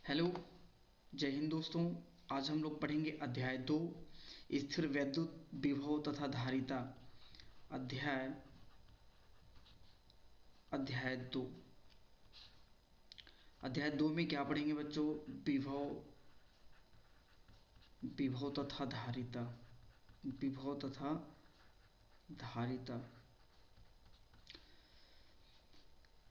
Hello, जय हिंद दोस्तों। आज हम लोग पढ़ेंगे अध्याय 2, स्थिर वैद्युत विभव तथा धारिता। अध्याय अध्याय 2 अध्याय 2 में क्या पढ़ेंगे बच्चों? विभव तथा धारिता। विभव तथा धारिता।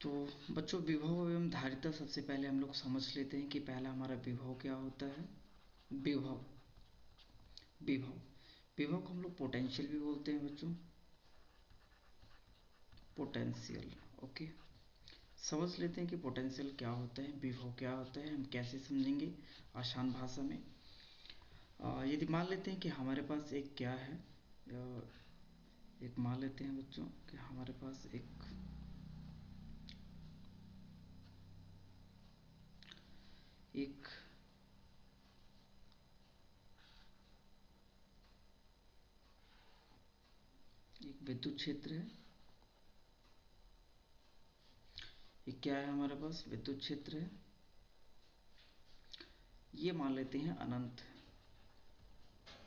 तो बच्चों, विभव एवं धारिता सबसे पहले हम लोग समझ लेते हैं कि पहला हमारा विभव क्या होता है। विभव विभव विभव को हम लोग पोटेंशियल भी बोलते हैं बच्चों, पोटेंशियल। ओके, समझ लेते हैं कि पोटेंशियल क्या होता है, विभव क्या होता है, हम कैसे समझेंगे आसान भाषा में। यदि मान लेते हैं कि हमारे पास एक क्या है, एक मान लेते हैं बच्चों कि हमारे पास एक विद्युत क्षेत्र है। ये क्या है? हमारे पास विद्युत क्षेत्र है। ये मान लेते हैं अनंत।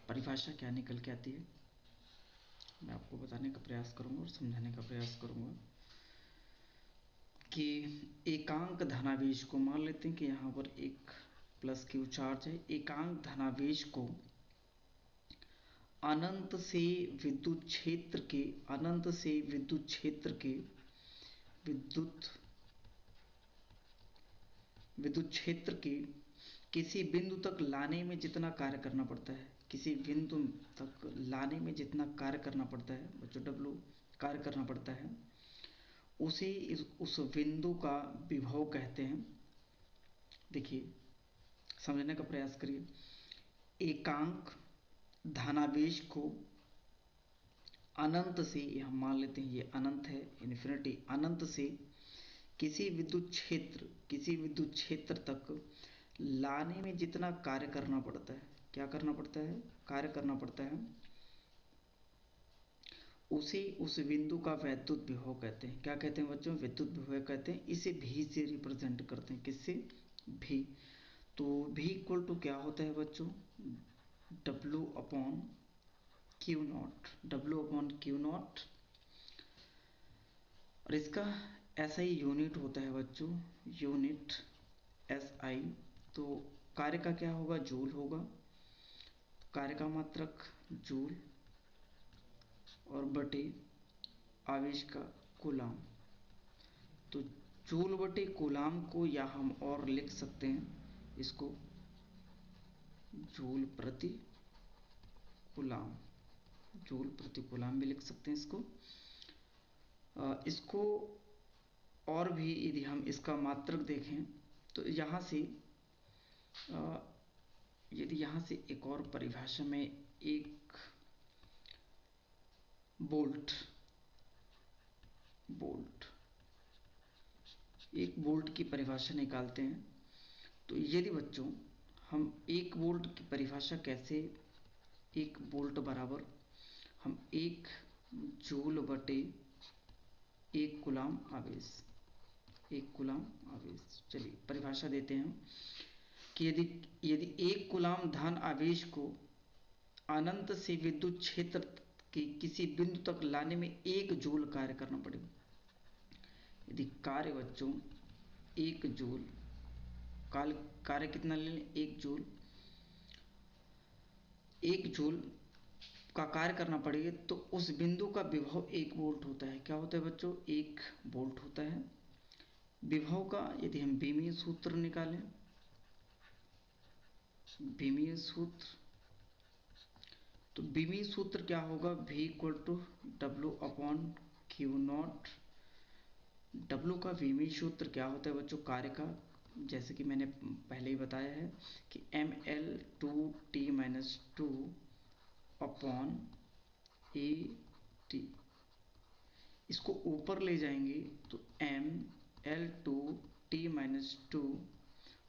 परिभाषा क्या निकल के आती है मैं आपको बताने का प्रयास करूंगा और समझाने का प्रयास करूंगा कि एकांक धनावेश को मान लेते हैं कि यहाँ पर एक प्लस क्यू चार्ज है। एकांक धनावेश को अनंत से विद्युत क्षेत्र के विद्युत क्षेत्र के किसी बिंदु तक लाने में जितना कार्य करना पड़ता है, किसी बिंदु तक लाने में जितना कार्य करना पड़ता है बच्चों, W कार्य करना पड़ता है, उसे उस बिंदु का विभव कहते हैं। देखिए, समझने का प्रयास करिए। एकांक धनावेश को अनंत से, हम मान लेते हैं ये अनंत है, इन्फिनिटी, अनंत से किसी विद्युत क्षेत्र तक लाने में जितना कार्य करना पड़ता है, क्या करना पड़ता है? कार्य करना पड़ता है, उसे उस बिंदु का वैद्युत विभव कहते हैं। क्या कहते हैं बच्चों? विद्युत विभव कहते हैं। इसे भी से रिप्रेजेंट करते हैं। किससे? भी। तो भी इक्वल टू क्या होता है बच्चों? W upon Q naught. W upon Q not. और इसका ऐसा ही यूनिट होता है बच्चों, यूनिट SI। तो कार्य का क्या होगा? जूल होगा। कार्य का मात्रक जूल और बटे आवेश का कूलाम। तो जूल बटे कूलाम को या हम और लिख सकते हैं इसको जूल प्रति कूलाम। जूल प्रति कूलाम भी लिख सकते हैं इसको। इसको और भी यदि हम इसका मात्रक देखें तो यहाँ से यदि यहाँ से एक और परिभाषा में एक एक वोल्ट की परिभाषा निकालते हैं, तो यदि बच्चों हम एक वोल्ट की परिभाषा कैसे, एक वोल्ट बराबर हम एक जूल बटे एक कूलाम आवेश, एक कूलाम आवेश। चलिए परिभाषा देते हैं कि यदि एक कूलाम धन आवेश को अनंत से विद्युत क्षेत्र के किसी बिंदु तक लाने में एक जूल कार्य करना पड़ेगा। यदि कार्य बच्चों एक जूल, कार्य कितना ले लें? एक जूल का कार्य करना पड़ेगा, तो उस बिंदु का विभव 1 वोल्ट होता है। क्या होता है बच्चों? 1 वोल्ट होता है विभव का। यदि हम बीमीय सूत्र निकालें, बीमीय सूत्र, तो बीमीय सूत्र क्या होगा? V equal to W upon Q naught. W का बीमीय सूत्र क्या होता है बच्चों? कार्य का, जैसे कि मैंने पहले ही बताया है कि mL2T-2 अपॉन AT। इसको ऊपर ले जाएंगे तो mL2T-2,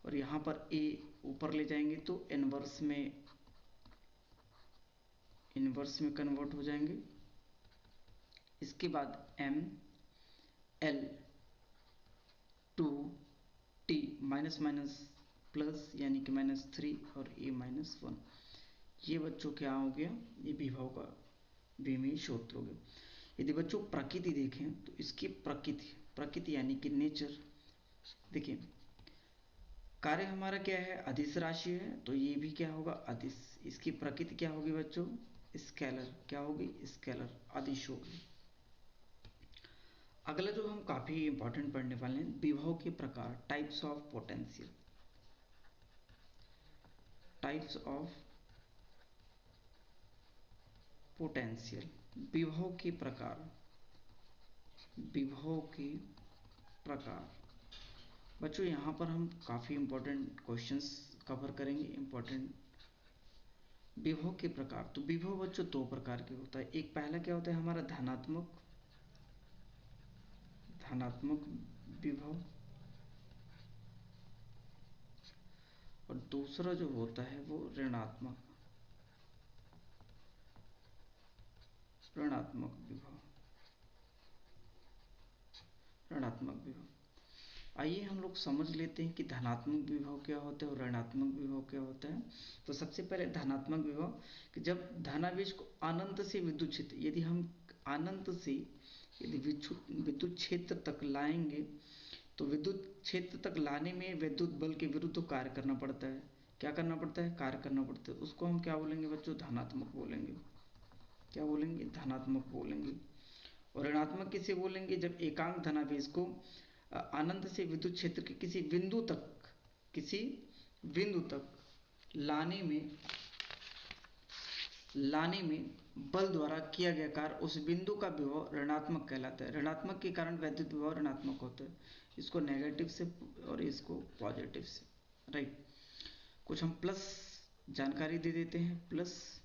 और यहाँ पर A ऊपर ले जाएंगे तो इनवर्स में कन्वर्ट हो जाएंगे। इसके बाद mL2T माइनस माइनस प्लस यानी कि -3 और a-1। ये बच्चों क्या हो गया, ये विभव का विमेय सूत्र हो गया। यदि बच्चों प्रकृति देखें तो इसकी प्रकृति यानी कि नेचर, देखिए कार्य हमारा क्या है, अदिश राशि है, तो ये भी क्या होगा, अदिश। इसकी प्रकृति क्या होगी बच्चों, स्केलर। क्या होगी, स्केलर, अदिश होगी। अगला जो हम काफी इंपॉर्टेंट पढ़ने वाले हैं, विभव के प्रकार, types of potential. Types of potential, विभव के प्रकार। विभव के प्रकार बच्चों, यहाँ पर हम काफ़ी इंपॉर्टेंट क्वेश्चंस कवर करेंगे। इंपॉर्टेंट विभव के प्रकार, तो विभव बच्चों दो प्रकार के होता है। एक पहला क्या होता है हमारा धनात्मक विभव, और दूसरा जो होता है वो ऋणात्मक विभव। ऋणात्मक विभव, आइए हम लोग समझ लेते हैं कि धनात्मक विभव क्या होता है और ऋणात्मक विभव क्या होता है। तो सबसे पहले धनात्मक विभव, कि जब धनावेश को अनंत से विद्युत क्षेत्र, यदि हम अनंत से यदि विद्युत क्षेत्र तक लाएंगे, तो विद्युत क्षेत्र तक लाने में विद्युत बल के विरुद्ध कार्य करना पड़ता है। क्या करना पड़ता है, कार्य करना पड़ता है। उसको हम क्या बोलेंगे बच्चों, धनात्मक बोलेंगे। क्या बोलेंगे, धनात्मक बोलेंगे। और ऋणात्मक किसे बोलेंगे, जब एकांक धनावेश को अनंत से विद्युत क्षेत्र के किसी बिंदु तक लाने में बल द्वारा किया गया कार्य, उस बिंदु का विभव ऋणात्मक कहलाता है। ऋणात्मक के कारण वैद्युत विभव ऋणात्मक होता है। इसको नेगेटिव से और इसको पॉजिटिव से, राइट। कुछ हम प्लस जानकारी दे देते हैं। प्लस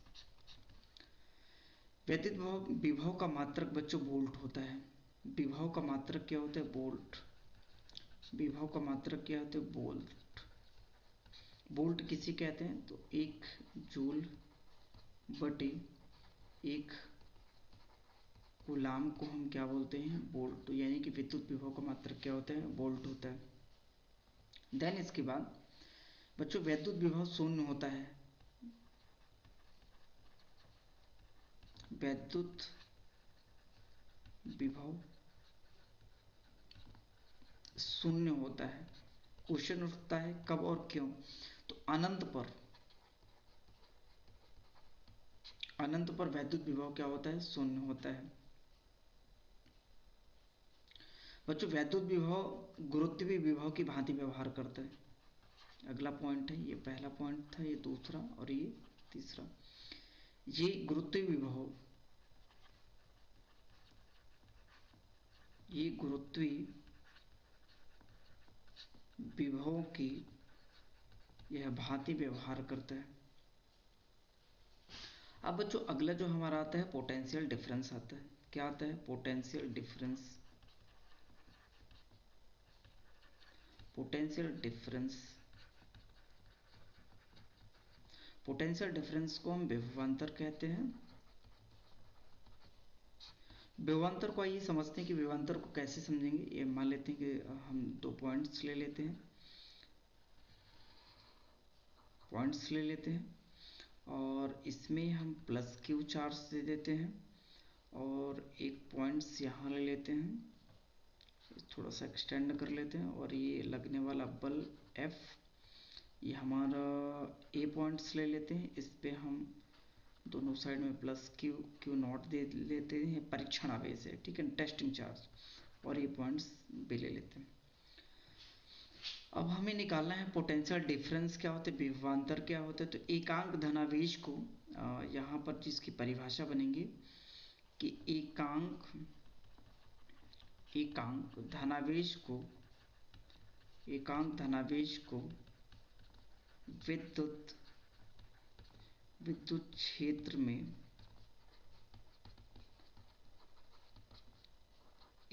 वैद्युत विभव का मात्रक बच्चों वोल्ट होता है। विभव का मात्रक क्या होता है, वोल्ट। विभव का मात्रक क्या होता है, वोल्ट। वोल्ट किसे कहते हैं, तो 1 जूल बटे 1 कूलाम को हम क्या बोलते हैं, वोल्ट। यानी कि विद्युत विभव का मात्रक क्या होता है, वोल्ट होता है। देन इसके बाद बच्चों वैद्युत विभव शून्य होता है। वैद्युत विभव शून्य होता है। क्वेश्चन उठता है कब और क्यों, तो अनंत पर वैद्युत विभव क्या होता है, शून्य होता है। बच्चों वैद्युत विभव गुरुत्वीय विभव की भांति व्यवहार करता है। अगला पॉइंट है, ये पहला पॉइंट था, ये दूसरा और ये तीसरा। ये गुरुत्वीय विभव की यह भांति व्यवहार करता है। अब बच्चों अगला जो हमारा आता है पोटेंशियल डिफरेंस आता है। क्या आता है, पोटेंशियल डिफरेंस। पोटेंशियल डिफरेंस को हम विभवांतर कहते हैं। विभवांतर को आइए समझते हैं कि विभवांतर को कैसे समझेंगे। ये मान लेते हैं कि हम 2 पॉइंट्स ले लेते हैं, और इसमें हम प्लस क्यू चार्ज दे देते हैं, और एक पॉइंट्स यहाँ ले लेते हैं, थोड़ा सा एक्सटेंड कर लेते हैं, और ये लगने वाला बल F, ये हमारा ए पॉइंट्स ले लेते हैं। इस पे हम दोनों साइड में प्लस क्यू नॉट दे लेते हैं, परीक्षण आवेश है, ठीक है, टेस्टिंग चार्ज, और ये पॉइंट्स भी ले लेते हैं। अब हमें निकालना है पोटेंशियल डिफरेंस क्या होता है, विभवांतर क्या होता है। तो एकांक धनावेश को यहाँ पर जिसकी परिभाषा बनेगी कि एकांक धनावेश को विद्युत क्षेत्र में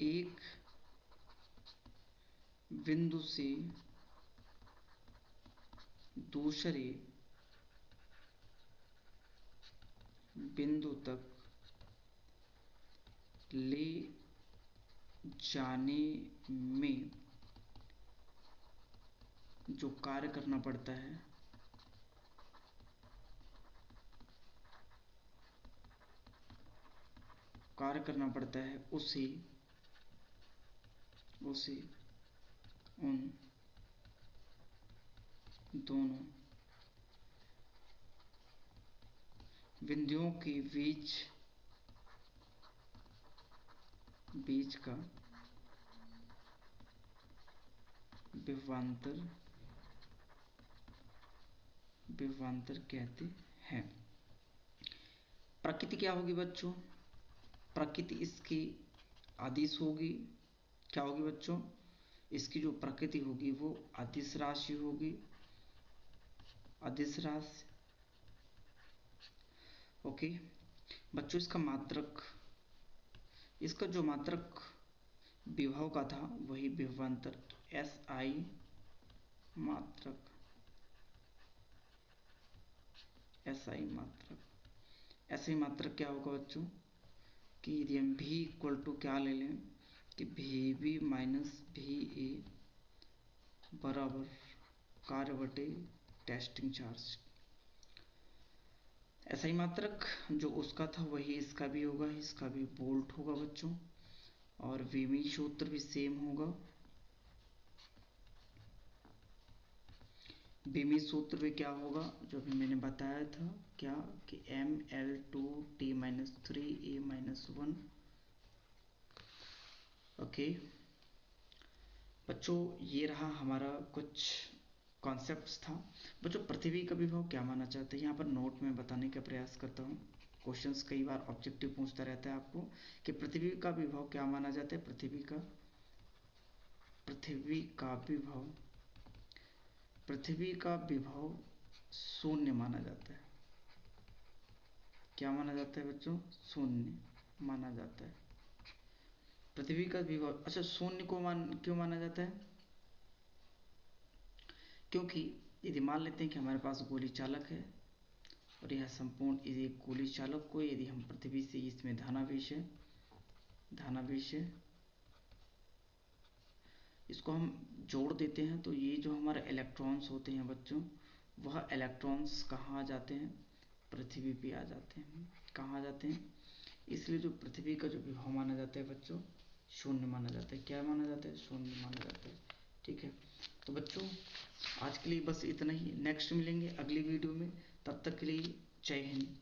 एक बिंदु से दूसरे बिंदु तक ले जाने में जो कार्य करना पड़ता है, उसे उन दोनों बिंदुओं के बीच का विभवांतर कहते हैं। प्रकृति क्या होगी बच्चों? प्रकृति इसकी अदिश होगी। क्या होगी बच्चों? इसकी जो प्रकृति होगी वो अदिश राशि होगी, अदिश राशि। ओके बच्चों, इसका जो मात्रक विभव का था वही विभवांतर SI मात्रक, SI मात्रक क्या होगा बच्चों कि यदि हम V इक्वल टू क्या ले लें कि VB माइनस VA बराबर कार्य बटे टेस्टिंग चार्ज। SI मात्रक जो उसका था वही इसका भी होगा, इसका भी वोल्ट होगा बच्चों, और VB सूत्र भी सेम होगा। बीमी सूत्र में क्या होगा जो भी मैंने बताया था, क्या कि ML2T-3A-1। ओके बच्चों, ये रहा हमारा कुछ कॉन्सेप्ट्स था। बच्चों, पृथ्वी का विभव क्या माना चाहते हैं यहाँ पर नोट में बताने का प्रयास करता हूँ। क्वेश्चंस कई बार ऑब्जेक्टिव पूछता रहता है आपको कि पृथ्वी का विभव क्या माना जाता है। पृथ्वी का विभव शून्य माना जाता है। क्या माना जाता है बच्चों? शून्य माना जाता है पृथ्वी का विभव। अच्छा, शून्य को क्यों माना जाता है? क्योंकि यदि मान लेते हैं कि हमारे पास गोली चालक है और यह संपूर्ण यदि गोली चालक को यदि हम पृथ्वी से इसमें धनावेश है इसको हम जोड़ देते हैं तो ये जो हमारे इलेक्ट्रॉन्स होते हैं बच्चों, वह इलेक्ट्रॉन्स कहाँ आ जाते हैं? पृथ्वी पे आ जाते हैं। कहाँ आ जाते हैं? इसलिए जो पृथ्वी का जो विभव माना जाता है बच्चों, शून्य माना जाता है। क्या माना जाता है? शून्य माना जाता है। ठीक है, तो बच्चों आज के लिए बस इतना ही। नेक्स्ट मिलेंगे अगली वीडियो में, तब तक के लिए जय हिंद।